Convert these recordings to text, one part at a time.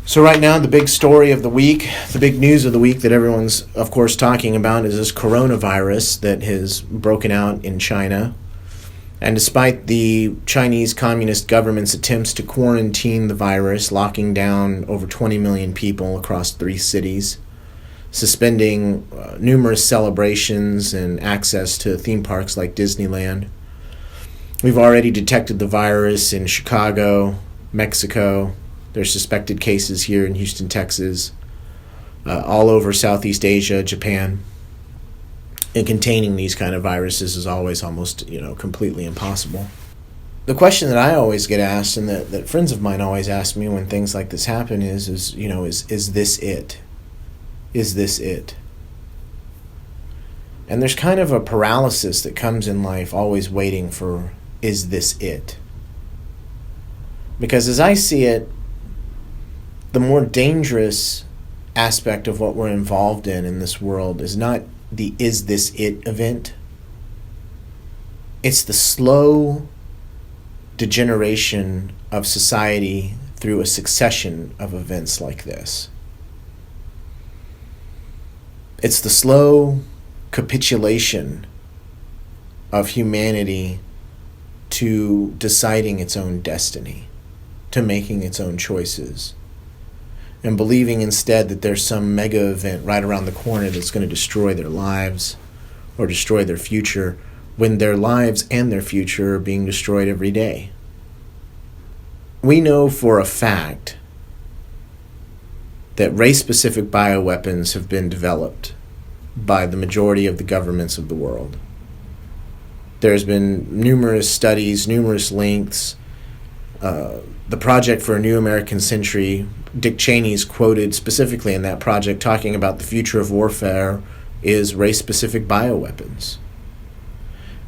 So right now, the big story of the week, the big news of the week that everyone's, of course, talking about is this coronavirus that has broken out in China. And despite the Chinese Communist government's attempts to quarantine the virus, locking down over 20 million people across 3 cities, suspending numerous celebrations and access to theme parks like Disneyland, we've already detected the virus in Chicago, Mexico. There's suspected cases here in Houston, Texas, all over Southeast Asia, Japan. And containing these kind of viruses is always almost, completely impossible. The question that I always get asked, and that friends of mine always ask me when things like this happen is this it? Is this it? And there's kind of a paralysis that comes in life, always waiting for, is this it? Because as I see it, the more dangerous aspect of what we're involved in this world is not the is this it event. It's the slow degeneration of society through a succession of events like this. It's the slow capitulation of humanity to deciding its own destiny, to making its own choices, and believing instead that there's some mega event right around the corner that's going to destroy their lives or destroy their future, when their lives and their future are being destroyed every day. We know for a fact that race-specific bioweapons have been developed by the majority of the governments of the world. There's been numerous studies, numerous links. The Project for a New American Century, Dick Cheney's quoted specifically in that project talking about the future of warfare is race-specific bioweapons.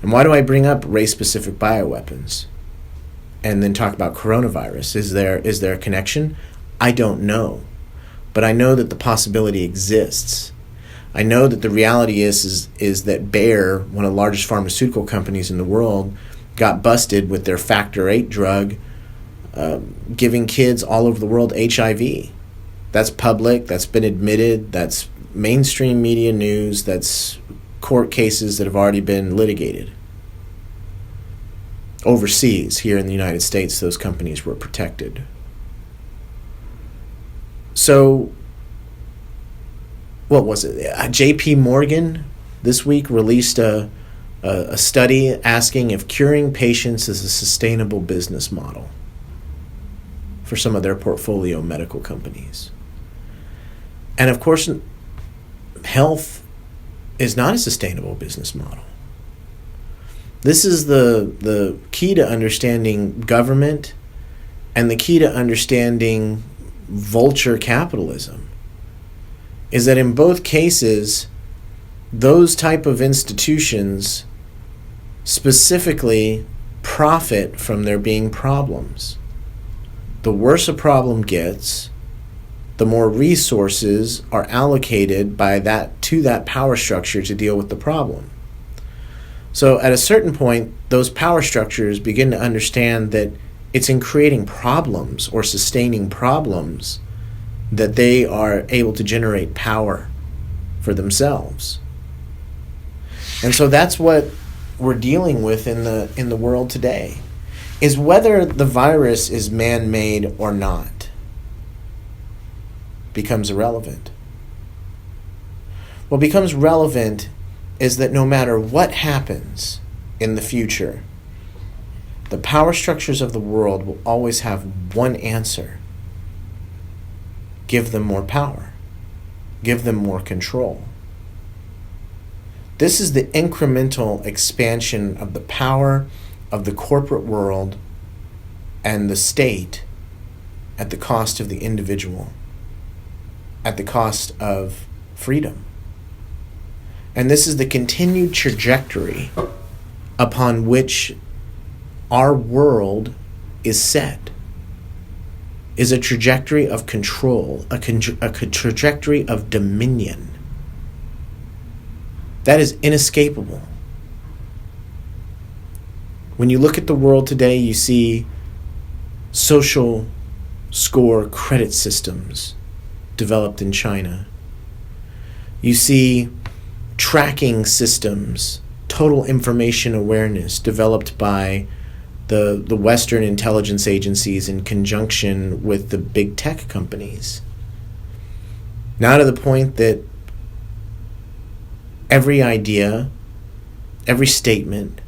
And why do I bring up race-specific bioweapons and then talk about coronavirus? Is there a connection? I don't know. But I know that the possibility exists. I know that the reality is that Bayer, one of the largest pharmaceutical companies in the world, got busted with their Factor VIII drug, giving kids all over the world HIV. That's public, that's been admitted, that's mainstream media news, that's court cases that have already been litigated. Overseas, here in the United States, those companies were protected. So, what was it? J.P. Morgan this week released a study asking if curing patients is a sustainable business model for some of their portfolio medical companies. And of course, health is not a sustainable business model. This is the key to understanding government and the key to understanding vulture capitalism, is that in both cases, those type of institutions specifically profit from there being problems. The worse a problem gets, the more resources are allocated to that power structure to deal with the problem. So at a certain point, those power structures begin to understand that it's in creating problems or sustaining problems that they are able to generate power for themselves. And so that's what we're dealing with in the world today, is whether the virus is man-made or not becomes irrelevant. What becomes relevant is that no matter what happens in the future, the power structures of the world will always have one answer: give them more power, give them more control. This is the incremental expansion of the power of the corporate world and the state at the cost of the individual, at the cost of freedom. And this is the continued trajectory upon which our world is set, is a trajectory of control, a trajectory of dominion. That is inescapable. When you look at the world today, you see social score credit systems developed in China. You see tracking systems, total information awareness developed by the Western intelligence agencies in conjunction with the big tech companies. Now to the point that every idea, every statement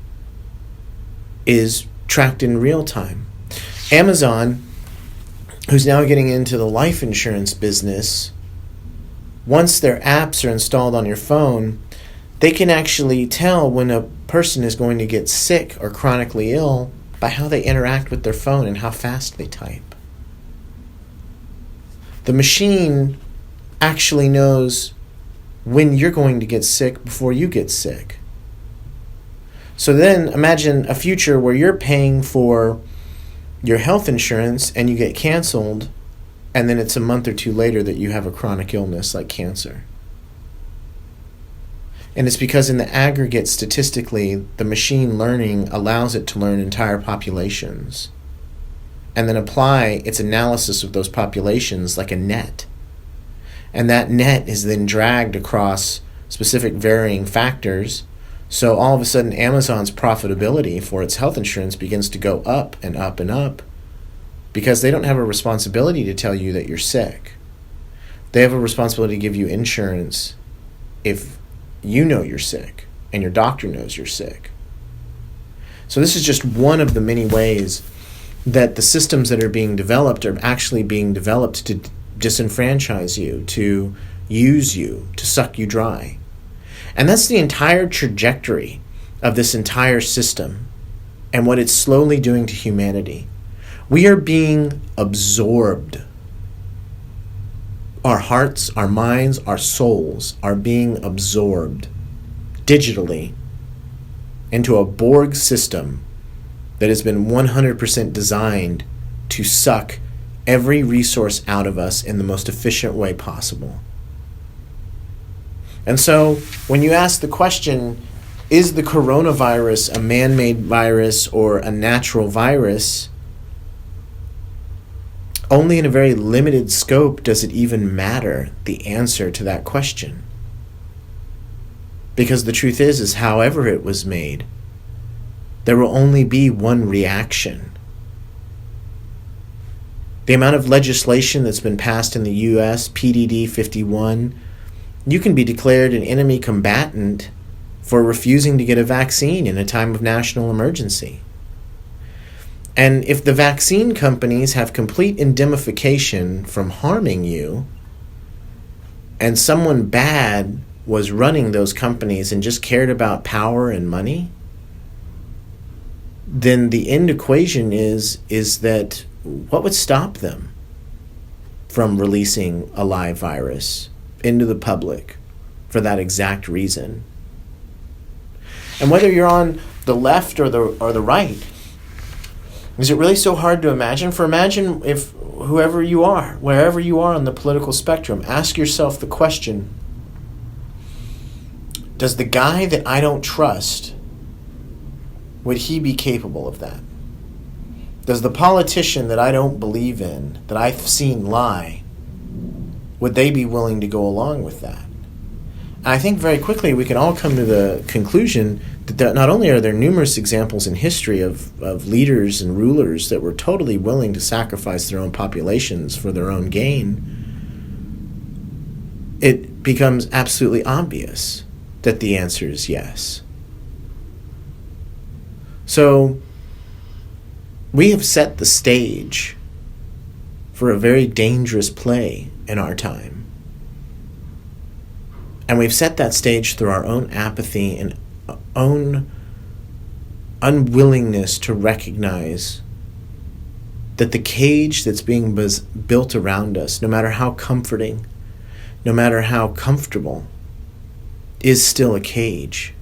is tracked in real time. Amazon, who's now getting into the life insurance business, once their apps are installed on your phone, they can actually tell when a person is going to get sick or chronically ill by how they interact with their phone and how fast they type. The machine actually knows when you're going to get sick before you get sick. So then imagine a future where you're paying for your health insurance and you get canceled, and then it's a month or two later that you have a chronic illness like cancer. And it's because in the aggregate, statistically, the machine learning allows it to learn entire populations and then apply its analysis of those populations like a net. And that net is then dragged across specific varying factors. So all of a sudden, Amazon's profitability for its health insurance begins to go up and up and up because they don't have a responsibility to tell you that you're sick. They have a responsibility to give you insurance if you know you're sick and your doctor knows you're sick. So this is just one of the many ways that the systems that are being developed are actually being developed to disenfranchise you, to use you, to suck you dry. And that's the entire trajectory of this entire system and what it's slowly doing to humanity. We are being absorbed. Our hearts, our minds, our souls are being absorbed digitally into a Borg system that has been 100% designed to suck every resource out of us in the most efficient way possible. And so when you ask the question, is the coronavirus a man-made virus or a natural virus? Only in a very limited scope does it even matter the answer to that question. Because the truth is however it was made, there will only be one reaction. The amount of legislation that's been passed in the U.S., PDD 51, you can be declared an enemy combatant for refusing to get a vaccine in a time of national emergency. And if the vaccine companies have complete indemnification from harming you, and someone bad was running those companies and just cared about power and money, then the end equation is that what would stop them from releasing a live virus into the public for that exact reason? And whether you're on the left or the right, is it really so hard to imagine? Imagine if whoever you are, wherever you are on the political spectrum, ask yourself the question, does the guy that I don't trust, would he be capable of that? Does the politician that I don't believe in, that I've seen lie, would they be willing to go along with that? And I think very quickly we can all come to the conclusion that not only are there numerous examples in history of leaders and rulers that were totally willing to sacrifice their own populations for their own gain, it becomes absolutely obvious that the answer is yes. So we have set the stage for a very dangerous play in our time. And we've set that stage through our own apathy and own unwillingness to recognize that the cage that's being built around us, no matter how comforting, no matter how comfortable, is still a cage.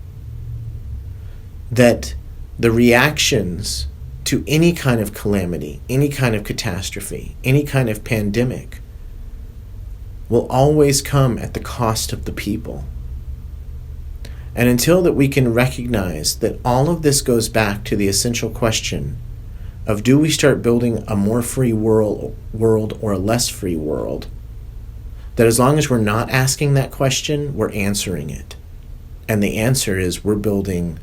That the reactions to any kind of calamity, any kind of catastrophe, any kind of pandemic will always come at the cost of the people. And until that we can recognize that all of this goes back to the essential question of do we start building a more free world or a less free world, that as long as we're not asking that question, we're answering it. And the answer is we're building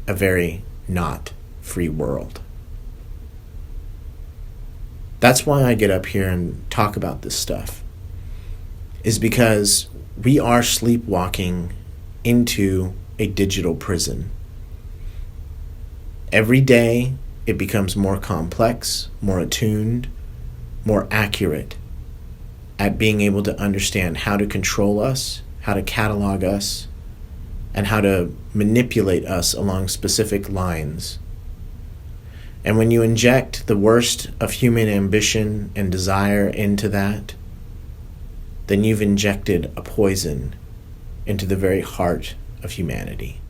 a very not free world. That's why I get up here and talk about this stuff, is because we are sleepwalking into a digital prison. Every day it becomes more complex, more attuned, more accurate at being able to understand how to control us, how to catalog us, and how to manipulate us along specific lines. And when you inject the worst of human ambition and desire into that, then you've injected a poison into the very heart of humanity.